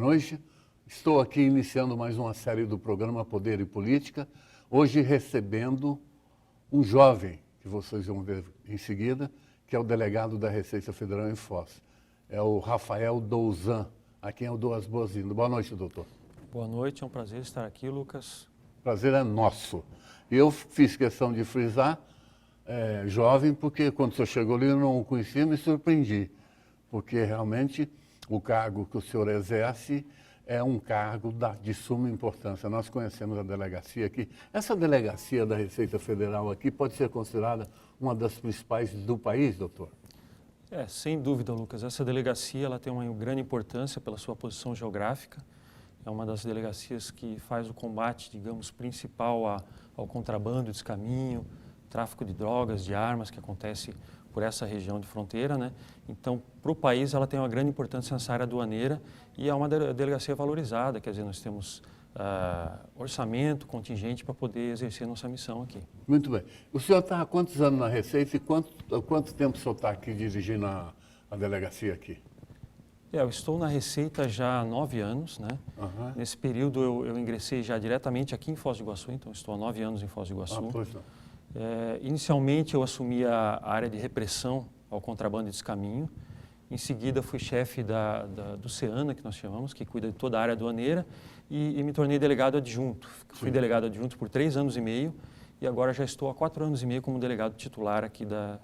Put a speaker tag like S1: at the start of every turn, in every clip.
S1: noite. Estou aqui iniciando mais uma série do programa Poder e Política, hoje recebendo um jovem, que vocês vão ver em seguida, que é o delegado da Receita Federal em Foz. É o Rafael Douzan, a quem eu dou as boas-vindas. Boa noite, doutor.
S2: Boa noite, é um prazer estar aqui, Lucas.
S1: Prazer é nosso. Eu fiz questão de frisar, jovem, porque quando o senhor chegou ali eu não o conhecia, me surpreendi, porque realmente o cargo que o senhor exerce é um cargo de suma importância. Nós conhecemos a delegacia aqui. Essa delegacia da Receita Federal aqui pode ser considerada uma das principais do país, doutor?
S2: Sem dúvida, Lucas. Essa delegacia ela tem uma grande importância pela sua posição geográfica. É uma das delegacias que faz o combate, digamos, principal ao contrabando, descaminho, tráfico de drogas, de armas que acontece por essa região de fronteira, né? Então, para o país, ela tem uma grande importância nessa área aduaneira e é uma delegacia valorizada, quer dizer, nós temos orçamento, contingente para poder exercer nossa missão aqui.
S1: Muito bem. O senhor está há quantos anos na Receita e quanto tempo o senhor está aqui dirigindo a delegacia aqui?
S2: Eu estou na Receita já há 9 anos, né?
S1: Uhum.
S2: Nesse período eu ingressei já diretamente aqui em Foz do Iguaçu, então estou há 9 anos em Foz do Iguaçu.
S1: Pois não.
S2: Inicialmente eu assumi a área de repressão ao contrabando e descaminho. Em seguida fui chefe do SEANA, que nós chamamos, que cuida de toda a área aduaneira, e me tornei delegado adjunto. Fui delegado adjunto por 3 anos e meio e agora já estou há 4 anos e meio como delegado titular aqui da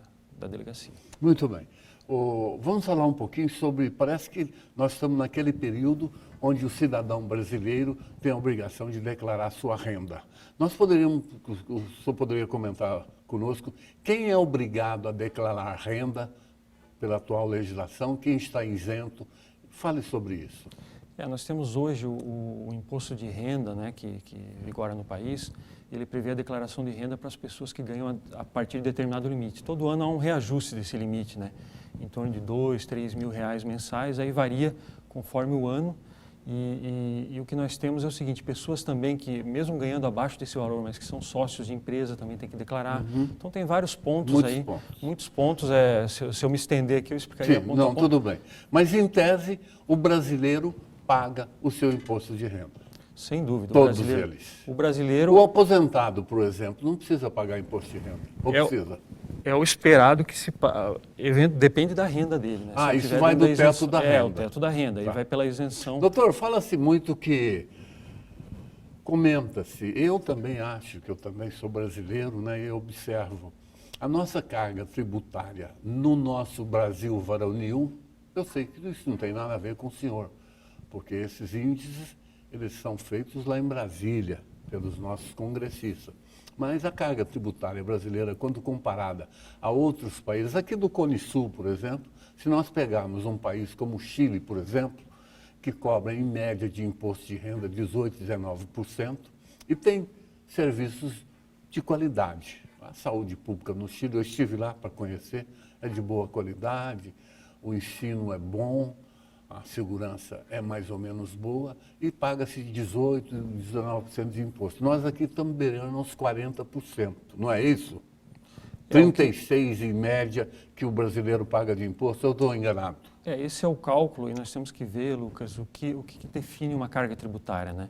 S2: delegacia.
S1: Muito bem. Vamos falar um pouquinho sobre, parece que nós estamos naquele período onde o cidadão brasileiro tem a obrigação de declarar sua renda. O senhor poderia comentar conosco quem é obrigado a declarar renda pela atual legislação, quem está isento? Fale sobre isso.
S2: Nós temos hoje o imposto de renda, né, que vigora no país. Ele prevê a declaração de renda para as pessoas que ganham a partir de determinado limite. Todo ano há um reajuste desse limite, né, em torno de 2, 3 mil reais mensais, aí varia conforme o ano. E o que nós temos é o seguinte, pessoas também que, mesmo ganhando abaixo desse valor, mas que são sócios de empresa, também tem que declarar.
S1: Uhum.
S2: Então tem vários pontos muitos pontos. Se eu me estender aqui, eu explicaria ponto a ponto.
S1: Tudo bem. Mas, em tese, o brasileiro paga o seu imposto de renda.
S2: Sem dúvida.
S1: Todos eles.
S2: O brasileiro...
S1: O aposentado, por exemplo, não precisa pagar imposto de renda. Ou precisa?
S2: É o esperado que se paga. Depende da renda dele, né?
S1: Isso vai do teto da renda.
S2: O teto da renda. Aí vai pela isenção.
S1: Doutor, fala-se muito que... Comenta-se, eu também acho que eu também sou brasileiro, né? Eu observo a nossa carga tributária no nosso Brasil varonil. Eu sei que isso não tem nada a ver com o senhor, porque esses índices, eles são feitos lá em Brasília, pelos nossos congressistas. Mas a carga tributária brasileira, quando comparada a outros países, aqui do Cone Sul, por exemplo, se nós pegarmos um país como o Chile, por exemplo, que cobra em média de imposto de renda 18, 19%, e tem serviços de qualidade. A saúde pública no Chile, eu estive lá para conhecer, é de boa qualidade, o ensino é bom, a segurança é mais ou menos boa e paga-se 18%, 19% de imposto. Nós aqui estamos beirando uns 40%, não é isso? 36% em média que o brasileiro paga de imposto, eu estou enganado?
S2: Esse é o cálculo e nós temos que ver, Lucas, o que define uma carga tributária, né?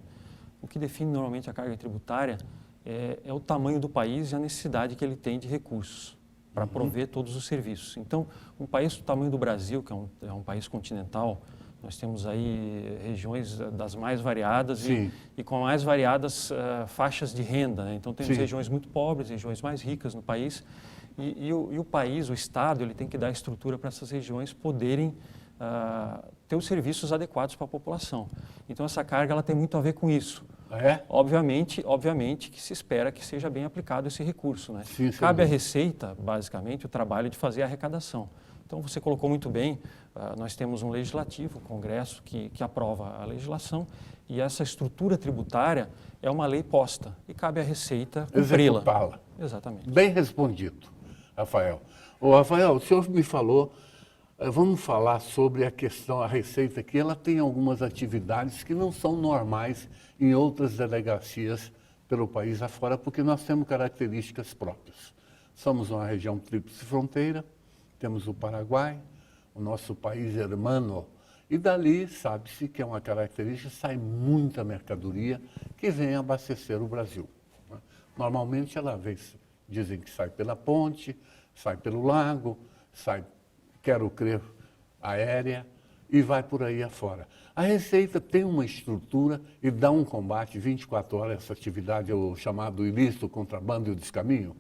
S2: O que define normalmente a carga tributária é o tamanho do país e a necessidade que ele tem de recursos para prover todos os serviços. Então, um país do tamanho do Brasil, que é um país continental, nós temos aí regiões das mais variadas e com mais variadas faixas de renda, né? Então, temos regiões muito pobres, regiões mais ricas no país e o país, o Estado, ele tem que dar estrutura para essas regiões poderem ter os serviços adequados para a população. Então, essa carga ela tem muito a ver com isso. Obviamente que se espera que seja bem aplicado esse recurso, né? Cabe à Receita, basicamente, o trabalho de fazer a arrecadação. Então, você colocou muito bem, nós temos um legislativo, um Congresso, que aprova a legislação e essa estrutura tributária é uma lei posta e cabe à Receita cumpri-la.
S1: Executá-la.
S2: Exatamente.
S1: Bem respondido, Rafael. Rafael, o senhor me falou, vamos falar sobre a questão, a Receita, que ela tem algumas atividades que não são normais em outras delegacias pelo país afora, porque nós temos características próprias. Somos uma região tríplice fronteira, temos o Paraguai, o nosso país hermano, E dali, sabe-se que é uma característica, sai muita mercadoria que vem abastecer o Brasil, né? Normalmente ela vem, dizem que sai pela ponte, sai pelo lago, sai, quero crer, aérea e vai por aí afora. A Receita tem uma estrutura e dá um combate 24 horas, essa atividade, o chamado ilícito, contrabando e o descaminho?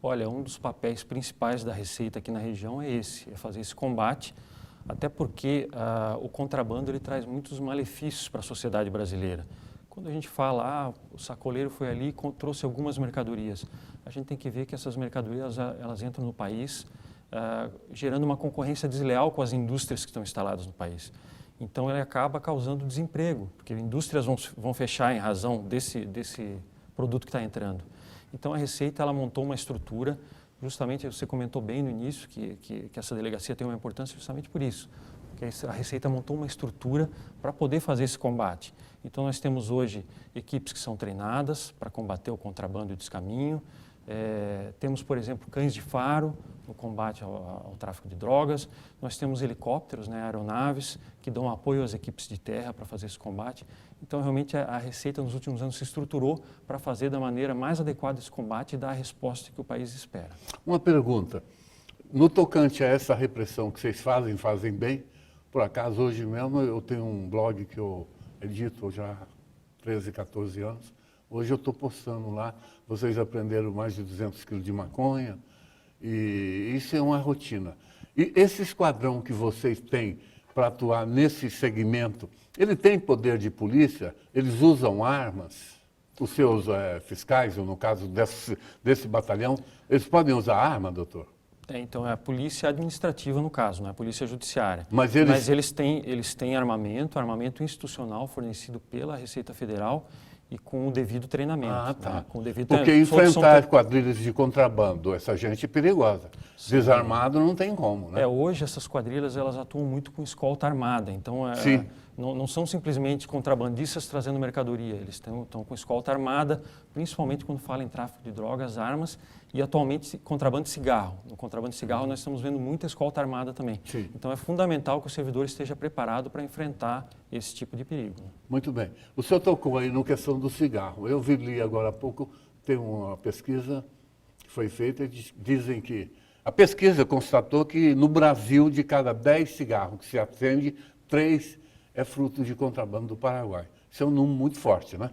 S2: Olha, um dos papéis principais da Receita aqui na região é esse, é fazer esse combate, até porque o contrabando ele traz muitos malefícios para a sociedade brasileira. Quando a gente fala, o sacoleiro foi ali e trouxe algumas mercadorias, a gente tem que ver que essas mercadorias elas entram no país, gerando uma concorrência desleal com as indústrias que estão instaladas no país. Então, ele acaba causando desemprego, porque indústrias vão fechar em razão desse produto que está entrando. Então, a Receita ela montou uma estrutura, justamente, você comentou bem no início, que essa delegacia tem uma importância justamente por isso, porque a Receita montou uma estrutura para poder fazer esse combate. Então, nós temos hoje equipes que são treinadas para combater o contrabando e o descaminho. Temos, por exemplo, cães de faro no combate ao tráfico de drogas. Nós temos helicópteros, né, aeronaves, que dão apoio às equipes de terra para fazer esse combate. Então, realmente, a Receita nos últimos anos se estruturou para fazer da maneira mais adequada esse combate e dar a resposta que o país espera.
S1: Uma pergunta. No tocante a essa repressão que vocês fazem bem, por acaso, hoje mesmo eu tenho um blog que eu edito já há 13, 14 anos. Hoje eu estou postando lá, vocês aprenderam mais de 200 quilos de maconha, e isso é uma rotina. E esse esquadrão que vocês têm para atuar nesse segmento, ele tem poder de polícia? Eles usam armas? Os seus fiscais, ou no caso desse batalhão, eles podem usar arma, doutor?
S2: Então, é a polícia administrativa, no caso, né? A polícia judiciária.
S1: Mas
S2: eles têm armamento institucional fornecido pela Receita Federal e com o devido treinamento.
S1: Ah, tá.
S2: Né? Com o devido
S1: Porque enfrentar quadrilhas de contrabando, essa gente é perigosa. Sim. Desarmado não tem como, né?
S2: Hoje essas quadrilhas elas atuam muito com escolta armada. Então, não são simplesmente contrabandistas trazendo mercadoria. Eles estão com escolta armada, principalmente quando fala em tráfico de drogas, armas e atualmente contrabando de cigarro. No contrabando de cigarro nós estamos vendo muita escolta armada também.
S1: Sim.
S2: Então, é fundamental que o servidor esteja preparado para enfrentar esse tipo de perigo.
S1: Muito bem. O senhor tocou aí na questão do cigarro. Eu li agora há pouco, tem uma pesquisa que foi feita e dizem que... A pesquisa constatou que no Brasil, de cada 10 cigarros que se acende, 3 é fruto de contrabando do Paraguai. Isso é um número muito forte, né?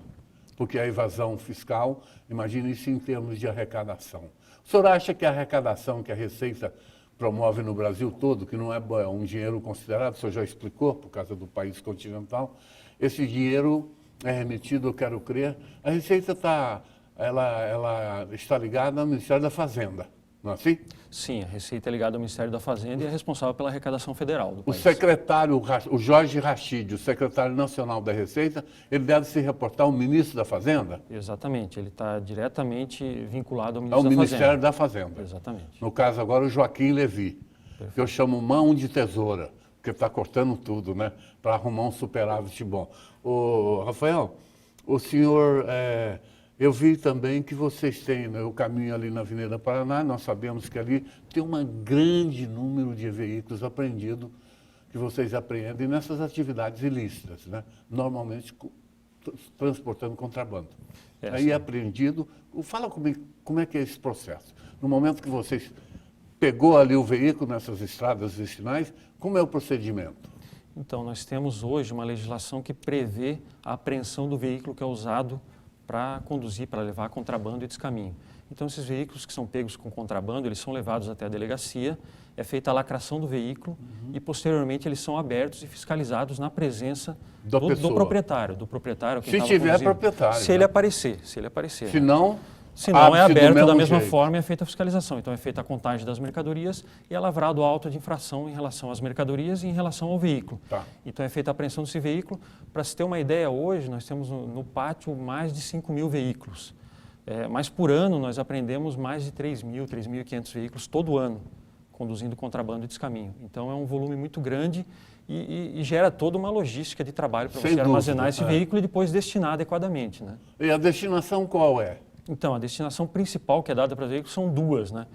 S1: Porque a evasão fiscal, imagine isso em termos de arrecadação. O senhor acha que a arrecadação que a Receita promove no Brasil todo, que não é um dinheiro considerado, o senhor já explicou, por causa do país continental, esse dinheiro é remetido, eu quero crer, a Receita ela está ligada ao Ministério da Fazenda, não é assim?
S2: Sim, a Receita é ligada ao Ministério da Fazenda e é responsável pela arrecadação federal do país.
S1: O secretário, o Jorge Rachid, o secretário nacional da Receita, ele deve se reportar ao ministro da Fazenda?
S2: Exatamente, ele está diretamente vinculado ao ministro da Fazenda.
S1: Ao Ministério da Fazenda.
S2: Exatamente.
S1: No caso agora o Joaquim Levy, que eu chamo mão de tesoura, porque está cortando tudo, né, para arrumar um superávit bom. Ô, Rafael, o senhor... eu vi também que vocês têm, né, o caminho ali na Avenida Paraná, nós sabemos que ali tem um grande número de veículos apreendidos, que vocês apreendem nessas atividades ilícitas, né? Normalmente transportando contrabando. Aí é apreendido. Fala como é que é esse processo. No momento que vocês pegou ali o veículo nessas estradas vicinais, como é o procedimento?
S2: Então, nós temos hoje uma legislação que prevê a apreensão do veículo que é usado para conduzir, para levar contrabando e descaminho. Então, esses veículos que são pegos com contrabando, eles são levados até a delegacia, é feita a lacração do veículo e, posteriormente, eles são abertos e fiscalizados na presença do proprietário.
S1: Se tiver proprietário.
S2: Se ele aparecer.
S1: Se não...
S2: Se não, é aberto da mesma forma e é feita a fiscalização. Então, é feita a contagem das mercadorias e é lavrado o auto de infração em relação às mercadorias e em relação ao veículo.
S1: Tá.
S2: Então, é feita a apreensão desse veículo. Para se ter uma ideia, hoje nós temos no pátio mais de 5.000 veículos. Mas por ano nós apreendemos mais de 3.500 veículos todo ano, conduzindo contrabando e descaminho. Então, é um volume muito grande e gera toda uma logística de trabalho para você armazenar esse veículo e depois destinar adequadamente, né?
S1: E a destinação qual é?
S2: Então, a destinação principal que é dada para os veículos são duas, né?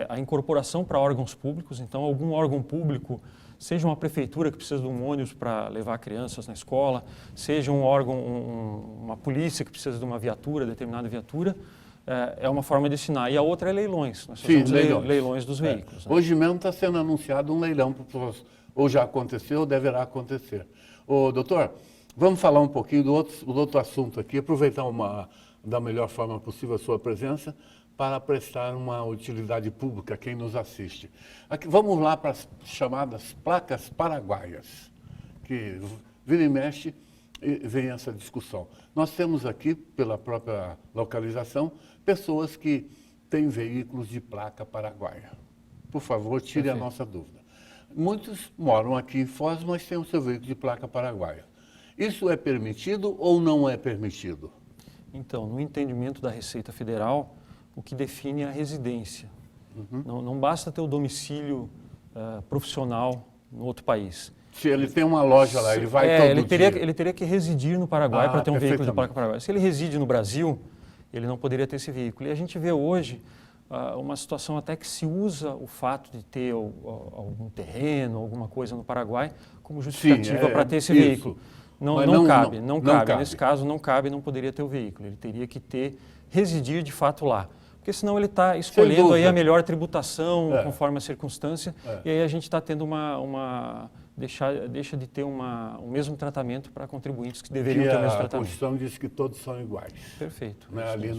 S2: A incorporação para órgãos públicos, então algum órgão público, seja uma prefeitura que precisa de um ônibus para levar crianças na escola, seja um órgão, uma polícia que precisa de uma viatura, determinada viatura, é uma forma de destinar. E a outra é leilões. Nós fazemos leilões dos veículos. Né?
S1: Hoje mesmo está sendo anunciado um leilão, ou já aconteceu ou deverá acontecer. Ô, doutor, vamos falar um pouquinho do outro assunto aqui, aproveitar da melhor forma possível a sua presença para prestar uma utilidade pública a quem nos assiste. Aqui, vamos lá para as chamadas placas paraguaias, que vira e mexe e vem essa discussão. Nós temos aqui, pela própria localização, pessoas que têm veículos de placa paraguaia. Por favor, tire a nossa dúvida. Muitos moram aqui em Foz, mas têm o seu veículo de placa paraguaia. Isso é permitido ou não é permitido?
S2: Então, no entendimento da Receita Federal, o que define é a residência. Não basta ter o domicílio profissional no outro país.
S1: Se ele tem uma loja lá, ele vai todo dia.
S2: Ele teria que residir no Paraguai para ter um veículo de placa paraguaia. Se ele reside no Brasil, ele não poderia ter esse veículo. E a gente vê hoje uma situação até que se usa o fato de ter algum terreno, alguma coisa no Paraguai, como justificativa para ter esse veículo. Não cabe. Nesse caso, não cabe, não poderia ter o veículo. Ele teria que residir de fato lá. Porque senão ele está escolhendo aí a melhor tributação conforme a circunstância, e aí a gente está tendo deixa de ter o mesmo tratamento para contribuintes que deveriam ter o mesmo tratamento.
S1: A Constituição diz que todos são iguais.
S2: Perfeito.
S1: Né? Ali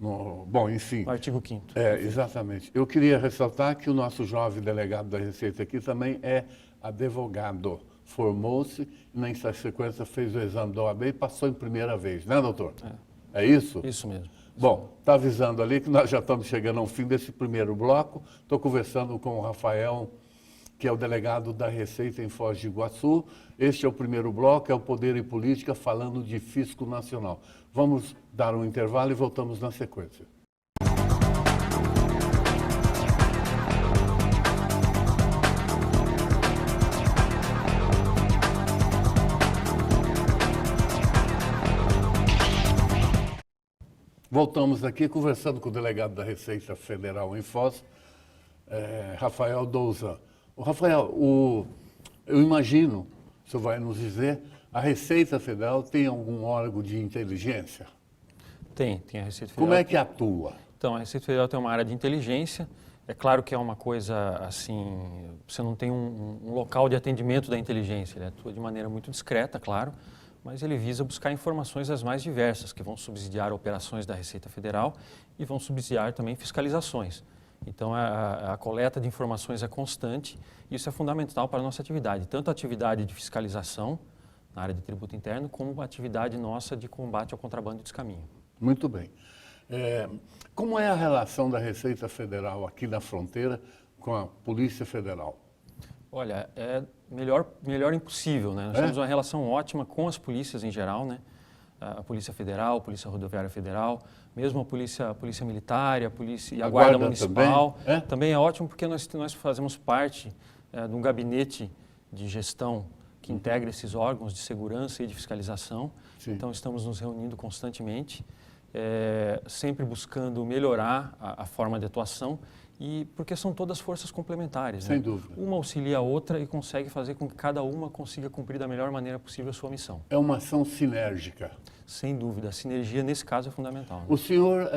S1: bom, enfim.
S2: No artigo 5º.
S1: Exatamente. Eu queria ressaltar que o nosso jovem delegado da Receita aqui também é advogado. Formou-se e na sequência fez o exame da OAB e passou em primeira vez, né, doutor? É isso?
S2: Isso mesmo.
S1: Bom, está avisando ali que nós já estamos chegando ao fim desse primeiro bloco. Estou conversando com o Rafael, que é o delegado da Receita em Foz do Iguaçu. Este é o primeiro bloco, é o Poder e Política, falando de fisco nacional. Vamos dar um intervalo e voltamos na sequência. Voltamos aqui conversando com o delegado da Receita Federal em Foz, Rafael Douza. Rafael, eu imagino, o senhor vai nos dizer, a Receita Federal tem algum órgão de inteligência?
S2: Tem a Receita Federal.
S1: Como é que atua?
S2: Então, a Receita Federal tem uma área de inteligência. É claro que é uma coisa assim, você não tem um local de atendimento da inteligência, ele atua de maneira muito discreta, claro, mas ele visa buscar informações as mais diversas, que vão subsidiar operações da Receita Federal e vão subsidiar também fiscalizações. Então, a coleta de informações é constante e isso é fundamental para a nossa atividade, tanto a atividade de fiscalização na área de tributo interno, como a atividade nossa de combate ao contrabando e descaminho.
S1: Muito bem. Como é a relação da Receita Federal aqui na fronteira com a Polícia Federal?
S2: Olha, é melhor impossível, né? Nós temos uma relação ótima com as polícias em geral, né? A Polícia Federal, a Polícia Rodoviária Federal, mesmo a Polícia Militar e a Guarda Municipal. Também é ótimo porque nós fazemos parte de um gabinete de gestão que integra esses órgãos de segurança e de fiscalização. Sim. Então, estamos nos reunindo constantemente, sempre buscando melhorar a forma de atuação, e porque são todas forças complementares.
S1: Sem
S2: né?
S1: dúvida.
S2: Uma auxilia a outra e consegue fazer com que cada uma consiga cumprir da melhor maneira possível a sua missão.
S1: É uma ação sinérgica.
S2: Sem dúvida. A sinergia, nesse caso, é fundamental. Né?
S1: O senhor,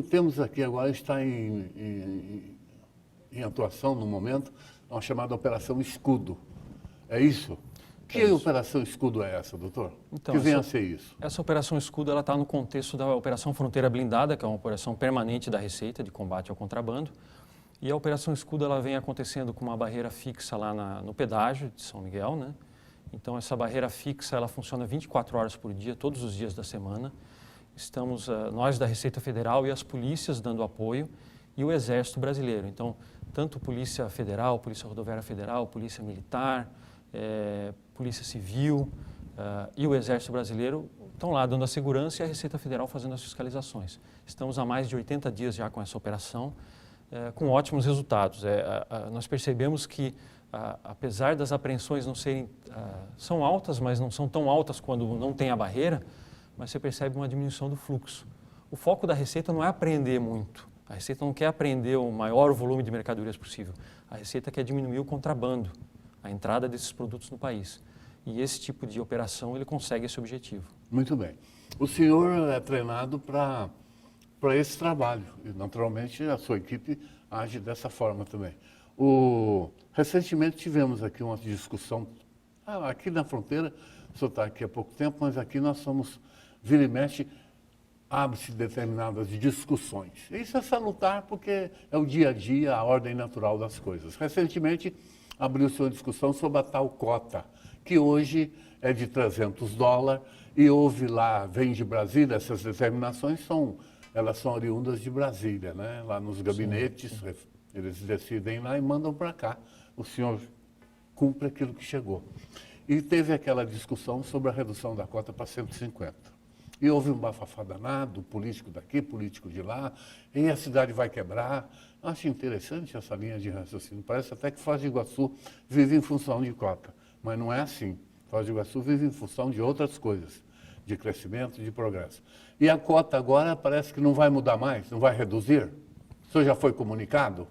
S1: temos aqui agora, está em atuação no momento, uma chamada Operação Escudo. É isso? Que Operação Escudo é essa, doutor? Então, que vem a ser isso?
S2: Essa Operação Escudo está no contexto da Operação Fronteira Blindada, que é uma operação permanente da Receita de combate ao contrabando. E a Operação Escudo ela vem acontecendo com uma barreira fixa lá no pedágio de São Miguel, né? Então, essa barreira fixa ela funciona 24 horas por dia, todos os dias da semana. Estamos, nós da Receita Federal e as polícias dando apoio e o Exército Brasileiro. Então, tanto Polícia Federal, Polícia Rodoviária Federal, Polícia Militar, Polícia Civil e o Exército Brasileiro estão lá dando a segurança e a Receita Federal fazendo as fiscalizações. Estamos há mais de 80 dias já com essa operação, com ótimos resultados. Nós percebemos que, apesar das apreensões não serem, são altas, mas não são tão altas quando não tem a barreira, mas você percebe uma diminuição do fluxo. O foco da Receita não é apreender muito. A Receita não quer apreender o maior volume de mercadorias possível. A Receita quer diminuir o contrabando. a entrada desses produtos no país. E esse tipo de operação, ele consegue esse objetivo.
S1: Muito bem. O senhor é treinado para esse trabalho e, naturalmente, a sua equipe age dessa forma também. Recentemente tivemos aqui uma discussão, aqui na fronteira, o senhor está aqui há pouco tempo, mas aqui nós somos, vira e mexe, abre-se determinadas discussões. Isso é salutar porque é o dia a dia, a ordem natural das coisas. Recentemente abriu-se uma discussão sobre a tal cota, que hoje é de $300 e houve lá, vem de Brasília, essas determinações elas são oriundas de Brasília, né? Lá nos gabinetes, sim. Eles decidem lá e mandam para cá. O senhor cumpre aquilo que chegou. E teve aquela discussão sobre a redução da cota para 150. E houve um bafafá danado, político daqui, político de lá, e a cidade vai quebrar. Acho interessante essa linha de raciocínio. Parece até que Foz do Iguaçu vive em função de cota, mas não é assim. Foz do Iguaçu vive em função de outras coisas, de crescimento, de progresso. E a cota agora parece que não vai mudar mais, não vai reduzir? O senhor já foi comunicado?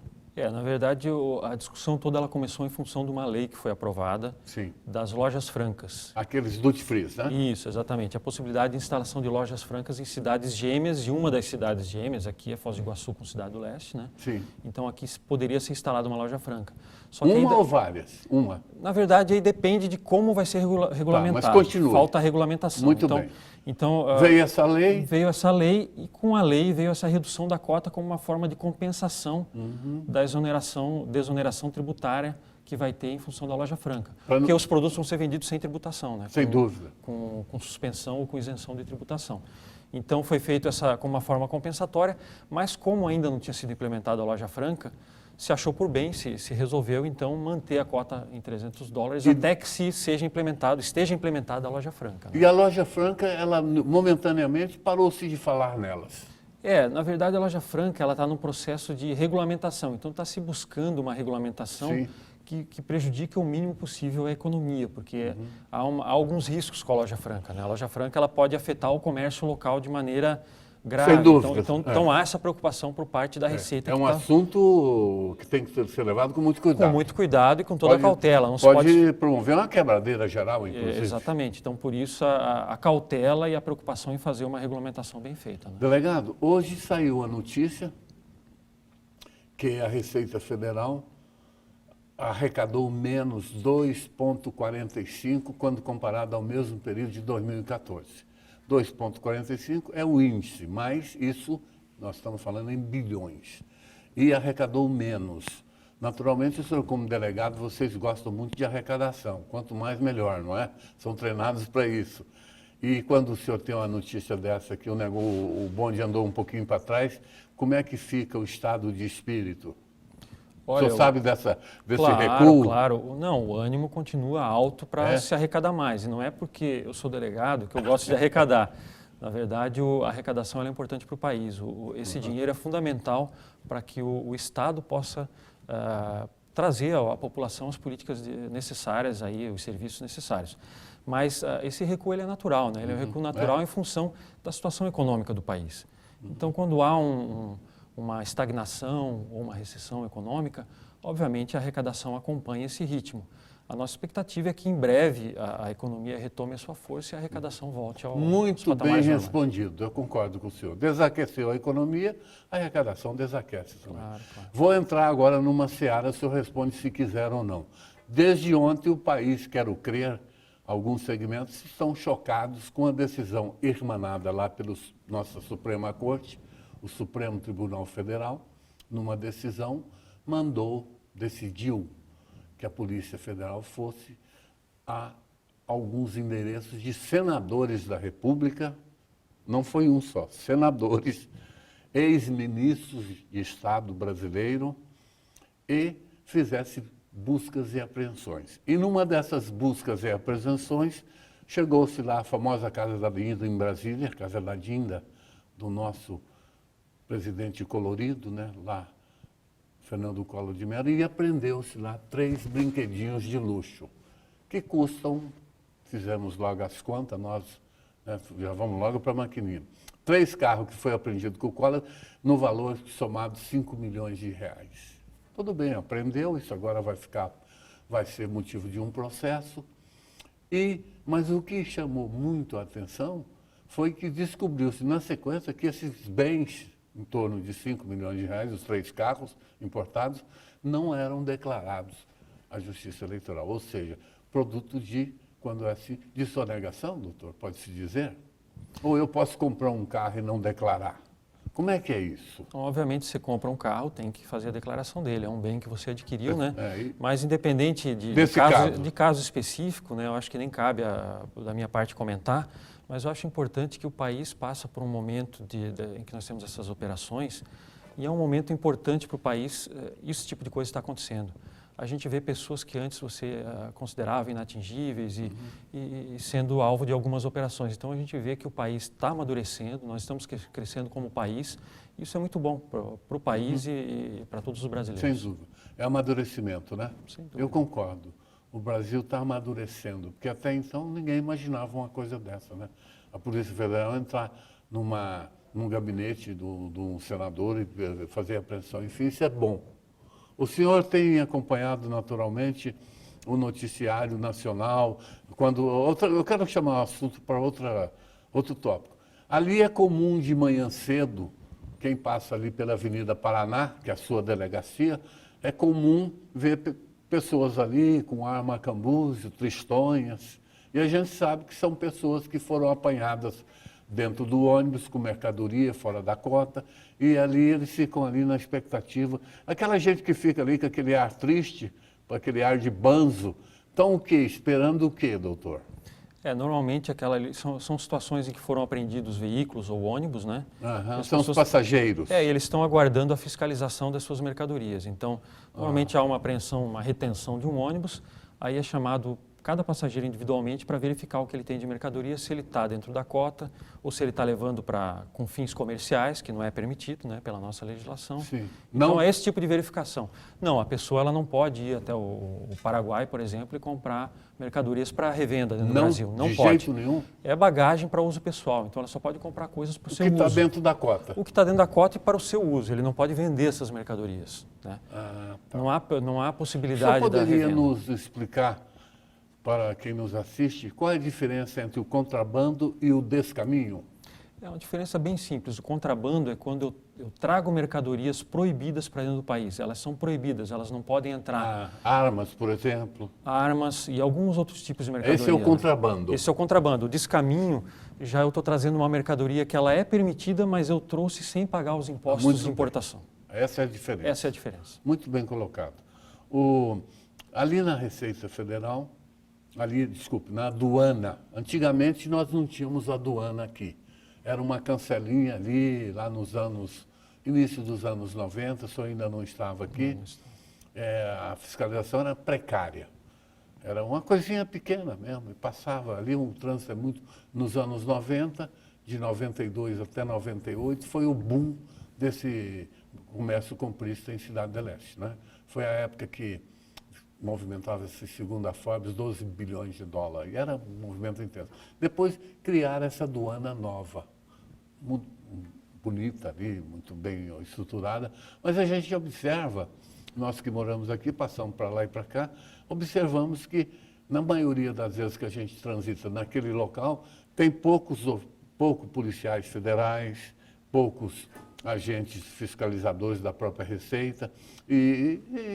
S2: Na verdade, a discussão toda ela começou em função de uma lei que foi aprovada.
S1: Sim. Das
S2: lojas francas.
S1: Aqueles duty free, né?
S2: Isso, exatamente. A possibilidade de instalação de lojas francas em cidades gêmeas, e uma das cidades gêmeas aqui é Foz do Iguaçu com Cidade do Leste, né?
S1: Sim.
S2: Então aqui poderia ser instalada uma loja franca. Só
S1: que
S2: ou
S1: várias? Uma.
S2: Na verdade, aí depende de como vai ser regulamentado.
S1: Tá, mas continue.
S2: Falta a regulamentação.
S1: Muito bem.
S2: Então,
S1: veio essa lei?
S2: Veio essa lei e com a lei veio essa redução da cota como uma forma de compensação da desoneração tributária que vai ter em função da loja franca. Porque os produtos vão ser vendidos sem tributação, né?
S1: Sem dúvida.
S2: Com suspensão ou com isenção de tributação. Então foi feito como uma forma compensatória, mas como ainda não tinha sido implementada a loja franca, se achou por bem, se resolveu então manter a cota em $300 até que esteja implementada a loja franca. Né?
S1: E a loja franca, ela momentaneamente parou-se de falar nelas.
S2: Na verdade a loja franca ela está num processo de regulamentação, então está se buscando uma regulamentação que prejudique o mínimo possível a economia, porque há alguns riscos com a loja franca. Né? A loja franca ela pode afetar o comércio local de maneira grave.
S1: Sem dúvida.
S2: Então há essa preocupação por parte da Receita.
S1: É um assunto que tem que ser levado com muito cuidado.
S2: Com muito cuidado e com toda a cautela. Não
S1: pode promover uma quebradeira geral, inclusive.
S2: Exatamente. Então, por isso, a cautela e a preocupação em fazer uma regulamentação bem feita. Né?
S1: Delegado, hoje saiu a notícia que a Receita Federal arrecadou menos 2,45 quando comparado ao mesmo período de 2014. 2,45 é o índice, mas isso nós estamos falando em bilhões. E arrecadou menos. Naturalmente, o senhor, como delegado, vocês gostam muito de arrecadação. Quanto mais, melhor, não é? São treinados para isso. E quando o senhor tem uma notícia dessa, que o bonde andou um pouquinho para trás, como é que fica o estado de espírito?
S2: Olha,
S1: o senhor sabe desse recuo?
S2: Claro. Não, o ânimo continua alto para se arrecadar mais. E não é porque eu sou delegado que eu gosto de arrecadar. Na verdade, a arrecadação é importante para o país. Esse dinheiro é fundamental para que o Estado possa trazer à população as políticas necessárias, os serviços necessários. Mas esse recuo ele é natural, né? Ele é um recuo natural em função da situação econômica do país. Então, quando há uma estagnação ou uma recessão econômica, obviamente a arrecadação acompanha esse ritmo. A nossa expectativa é que em breve a economia retome a sua força e a arrecadação volte ao
S1: Muito bem respondido, eu concordo com o senhor. Desaqueceu a economia, a arrecadação desaquece também. Claro. Vou entrar agora numa seara, o senhor responde se quiser ou não. Desde ontem o país, quero crer, alguns segmentos estão chocados com a decisão irmanada lá pela nossa Suprema Corte, o Supremo Tribunal Federal, numa decisão, decidiu que a Polícia Federal fosse a alguns endereços de senadores da República, não foi um só, senadores, ex-ministros de Estado brasileiro, e fizesse buscas e apreensões. E numa dessas buscas e apreensões, chegou-se lá a famosa Casa da Dinda em Brasília, Casa da Dinda, do nosso presidente colorido, né, lá, Fernando Collor de Mello, e apreendeu-se lá 3 brinquedinhos de luxo, que custam, fizemos logo as contas, nós já vamos logo para a maquininha. 3 carros que foi apreendido com o Collor, no valor somado R$5 milhões. Tudo bem, apreendeu, isso agora vai ficar vai ser motivo de um processo. Mas o que chamou muito a atenção foi que descobriu-se na sequência que esses bens, em torno de 5 milhões de reais, os 3 carros importados, não eram declarados à Justiça Eleitoral. Ou seja, produto de, quando é assim, de sonegação, doutor, pode-se dizer? Ou eu posso comprar um carro e não declarar? Como é que é isso?
S2: Então, obviamente, você compra um carro, tem que fazer a declaração dele, é um bem que você adquiriu, né?
S1: É,
S2: Mas independente de caso específico, né? Eu acho que nem cabe da minha parte comentar, mas eu acho importante que o país passa por um momento em que nós temos essas operações e é um momento importante para o país, esse tipo de coisa está acontecendo. A gente vê pessoas que antes você considerava inatingíveis e sendo alvo de algumas operações. Então, a gente vê que o país está amadurecendo, nós estamos crescendo como país. Isso é muito bom para o país e para todos os brasileiros.
S1: Sem dúvida. É amadurecimento, né?
S2: Sem dúvida.
S1: Eu concordo. O Brasil está amadurecendo, porque até então ninguém imaginava uma coisa dessa, né? A Polícia Federal entrar num gabinete de um senador e fazer apreensão, enfim, isso é bom. O senhor tem acompanhado naturalmente o noticiário nacional, eu quero chamar o assunto para outro tópico. Ali é comum de manhã cedo, quem passa ali pela Avenida Paraná, que é a sua delegacia, é comum ver pessoas ali com arma a cambúzio, tristonhas, e a gente sabe que são pessoas que foram apanhadas dentro do ônibus com mercadoria fora da cota, e ali eles ficam ali na expectativa. Aquela gente que fica ali com aquele ar triste, com aquele ar de banzo, estão o quê? Esperando o quê, doutor?
S2: Normalmente são situações em que foram apreendidos veículos ou ônibus, né?
S1: São os passageiros.
S2: E eles estão aguardando a fiscalização das suas mercadorias. Então, normalmente há uma apreensão, uma retenção de um ônibus, aí é chamado cada passageiro individualmente para verificar o que ele tem de mercadoria, se ele está dentro da cota ou se ele está levando com fins comerciais, que não é permitido, né, pela nossa legislação.
S1: Sim.
S2: Então, é esse tipo de verificação. Não, a pessoa ela não pode ir até o Paraguai, por exemplo, e comprar mercadorias para revenda dentro do Brasil. Não
S1: de
S2: pode.
S1: Jeito nenhum?
S2: É bagagem para uso pessoal, então ela só pode comprar coisas para o seu uso.
S1: O que está dentro da cota?
S2: O que está dentro da cota e para o seu uso. Ele não pode vender essas mercadorias, né?
S1: Tá.
S2: Não há
S1: O
S2: possibilidade
S1: senhor
S2: da
S1: poderia
S2: revenda.
S1: nos explicar, para quem nos assiste, qual é a diferença entre o contrabando e o descaminho?
S2: É uma diferença bem simples. O contrabando é quando eu trago mercadorias proibidas para dentro do país. Elas são proibidas, elas não podem entrar.
S1: Armas, por exemplo.
S2: Armas e alguns outros tipos de mercadoria.
S1: Esse é o contrabando.
S2: Esse é o contrabando. O descaminho, já eu estou trazendo uma mercadoria que ela é permitida, mas eu trouxe sem pagar os impostos de importação.
S1: Essa é a diferença.
S2: Essa é a diferença.
S1: Muito bem colocado. Ali na Receita Federal, na aduana, antigamente nós não tínhamos aduana aqui. Era uma cancelinha ali, lá início dos anos 90, o senhor ainda não estava aqui. A fiscalização era precária. Era uma coisinha pequena mesmo, e passava ali um trânsito nos anos 90, de 92 até 98, foi o boom desse comércio comprista em Cidade do Leste, né? Foi a época que movimentava-se, segundo a Forbes, 12 bilhões de dólares. E era um movimento intenso. Depois criaram essa aduana nova, muito bonita ali, muito bem estruturada, mas a gente observa, nós que moramos aqui, passamos para lá e para cá, observamos que, na maioria das vezes que a gente transita naquele local, tem poucos policiais federais, poucos agentes fiscalizadores da própria Receita,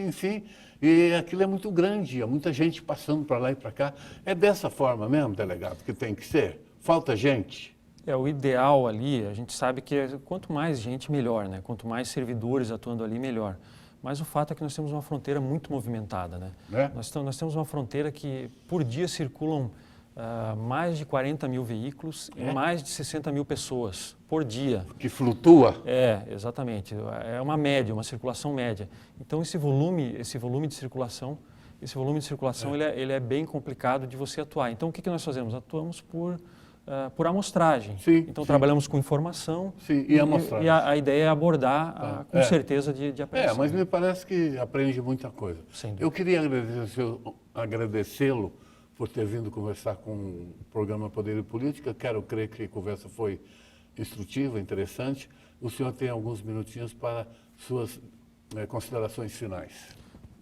S1: enfim, e aquilo é muito grande, há muita gente passando para lá e para cá. É dessa forma mesmo, delegado, que tem que ser? Falta gente?
S2: O ideal ali, a gente sabe que quanto mais gente, melhor, né? Quanto mais servidores atuando ali, melhor. Mas o fato é que nós temos uma fronteira muito movimentada, né? Nós temos uma fronteira que, por dia, circulam mais de 40 mil veículos e mais de 60 mil pessoas por dia.
S1: Que flutua?
S2: Exatamente. É uma média, uma circulação média. Então, esse volume de circulação, ele é bem complicado de você atuar. Então, o que nós fazemos? Atuamos por amostragem.
S1: Sim,
S2: então, trabalhamos com informação.
S1: Sim, e amostragem.
S2: E a ideia é abordar com certeza de apreensão.
S1: Mas me parece que aprende muita coisa. Eu queria agradecê-lo por ter vindo conversar com o programa Poder e Política. Quero crer que a conversa foi instrutiva, interessante. O senhor tem alguns minutinhos para suas considerações finais.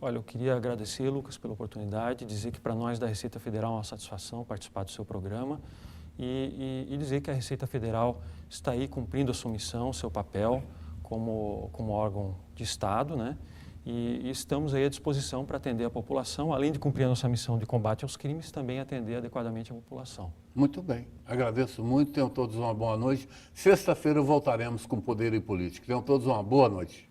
S2: Olha, eu queria agradecer, Lucas, pela oportunidade, dizer que para nós da Receita Federal é uma satisfação participar do seu programa e dizer que a Receita Federal está aí cumprindo a sua missão, seu papel como órgão de Estado, né? E estamos aí à disposição para atender a população, além de cumprir a nossa missão de combate aos crimes, também atender adequadamente a população.
S1: Muito bem, agradeço muito, tenham todos uma boa noite. Sexta-feira voltaremos com Poder e Política. Tenham todos uma boa noite.